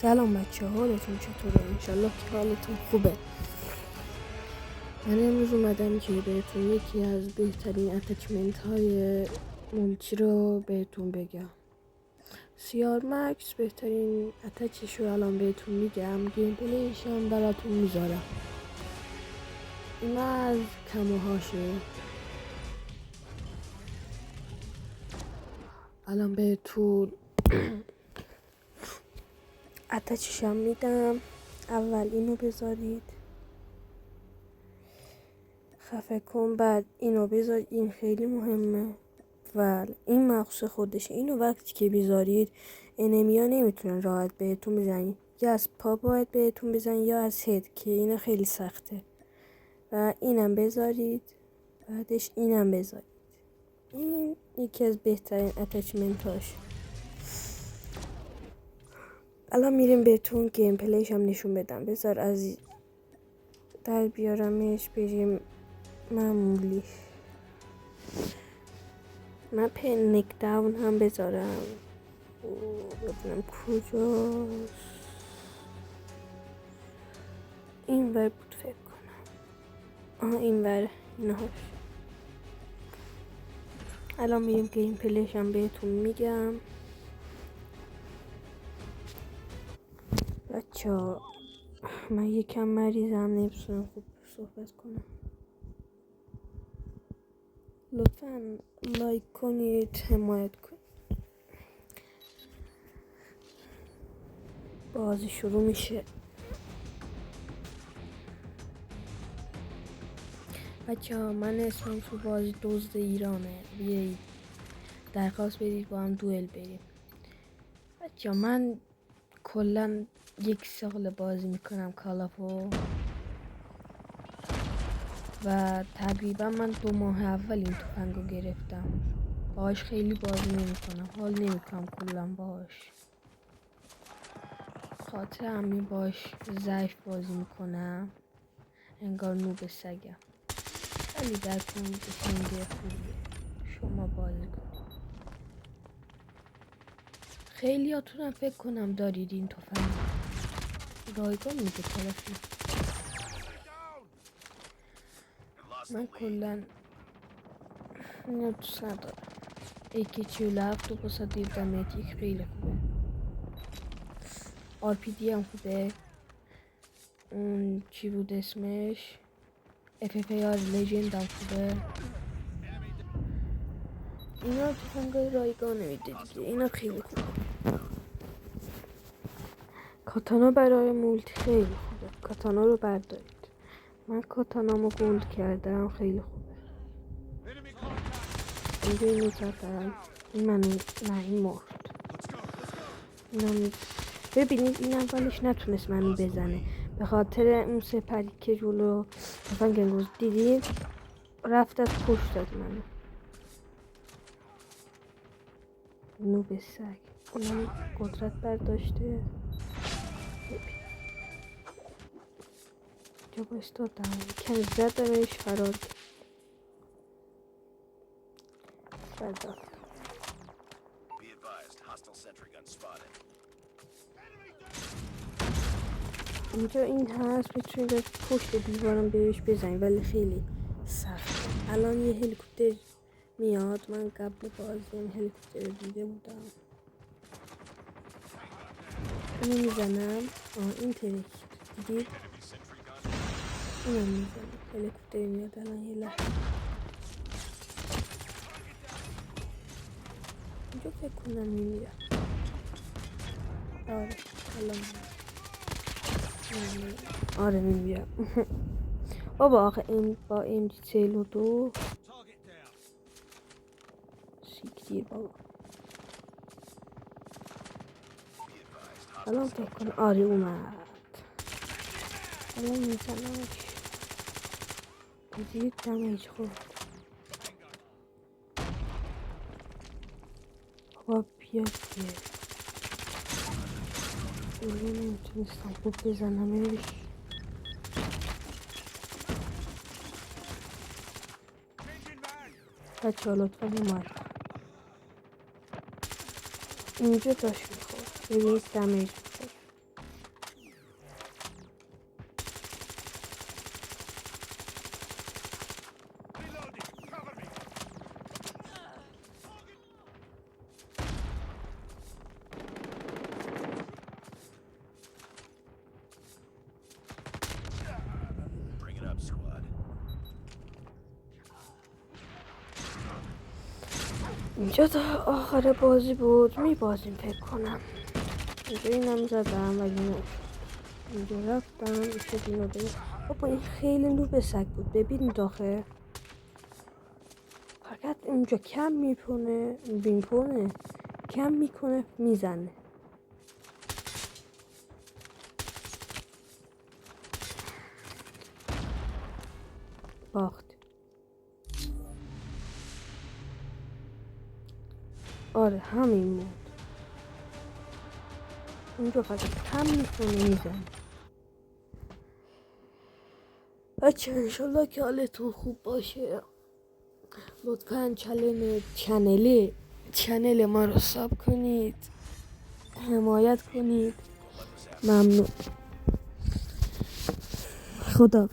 سلام بچه ها، حالتون چطوره؟ انشالله که حالتون خوبه. من امروز اومدم که بهتون یکی از بهترین اتچمنت های مولتی رو بهتون بگم. CR Max بهترین اتچش رو الان بهتون میگم، گیم پلیش هم براتون میذارم. این از کموهاشه. الان بهتون اتچش هم میدم. اول اینو بذارید، خفه کن، بعد اینو بذارید، این خیلی مهمه و این مخصوص خودشه. اینو وقتی که بذارید انمیا نمیتونن راحت بهتون بزنید، یا از پا باید بهتون بزنید یا از هد که اینا خیلی سخته. و اینم بذارید، بعدش اینم بذارید. این یکی از بهترین اتچمنت هاش. الان میریم بهتون گیم پلیش هم نشون بدم. بذار از در بیارمش، بریم معمولی. من پنیک داون هم بذارم. ببینم کجاست. این ور بود فکر کنم. این ور اینهاش. الان میریم گیم پلیش هم بهتون میگم. بچه‌ها من یکم مریضم، نمیتونم خوب صحبت کنم. لطفا لایک کنید، حمایت کنید. بازی شروع میشه. بچه‌ها من اسمم تو بازی دزد ایرانه. بیایید درخواست بدید با هم دوئل بریم. بچه‌ها من کلا 1 سال بازی میکنم کالاپو و تقریبا من 2 ماه اول این تفنگو گرفتم. باهاش خیلی بازی نمیکنم، حال نمیکنم کلا باهاش. خاطر همین باهاش ضعیف بازی میکنم، انگار نوب سگم. ولی در کل تفنگ خوبیه، شما بازی کن. خیلیاتونم فکر کنم دارید این تفنگ. رایگان میگه تلفی. من کلا اینو دوست ندارم. AK-47 و باسه دیر دمیجی خیلی خوبه. RPG هم خوبه. اون چی بود اسمش؟ FFAR Legend هم خوبه. اینا تفنگای رایگانه میده دیگه، اینا خیلی خوبه. کاتانا برای مولتی خیلی خوبه. کاتانا رو بردارید. من کاتانامو گولد کردم، خیلی خوبه. اینجا اینو زدم. این منو این مرد. اینم ببینید، این اولش نتونست منو بزنه به خاطر اون سپری که جلو تفنگ امروز دیدیم، رفت از پشت داد منو. نوب سگ. اونم قدرت برداشته. جا بایستادم، کمی زدمش، فرار کرد. بردار. اینجا این هست، میتونید از پشت دیوارم بهش بزنید، ولی خیلی سخت. الان یه هلیکوپتر میاد. من قبل بازی این هلیکوپتر رو دیده بودم. اینو میزنم. این ترک دیدید؟ اینو میزنم. هلیکوپتر میاد الان یه لحظه. اینجا فکر کنم میمیرم. آره الان آره میمیرم. بابا آخه این با MG42 سیکتیر بابا. الان فکر کنم آره اومد. الان میزنمش. دیدید دمیج خورد. بابا بیا دیگه. اینو نمیتونستم خوب بزنمش. بچه ها لطفا حمایت. اینجا داشت میخورد. ببینید دمیج میخورد. اینجا تا آخر بازی بود میبازیم فکر کنم. اینجا اینم زدم ولی نه، اینجا رفتم میشه اینو بگم. بابا این خیلی نوب سگ بود. ببین داخل فقط اونجا کم میپونه کم میکنه میزنه. باخت. آره همین بود. اونجا فقط کم میکنه میزنه. بچه انشالله که حالتون خوب باشه. لطفا چنل ما رو ساب کنید، حمایت کنید. ممنون. خدا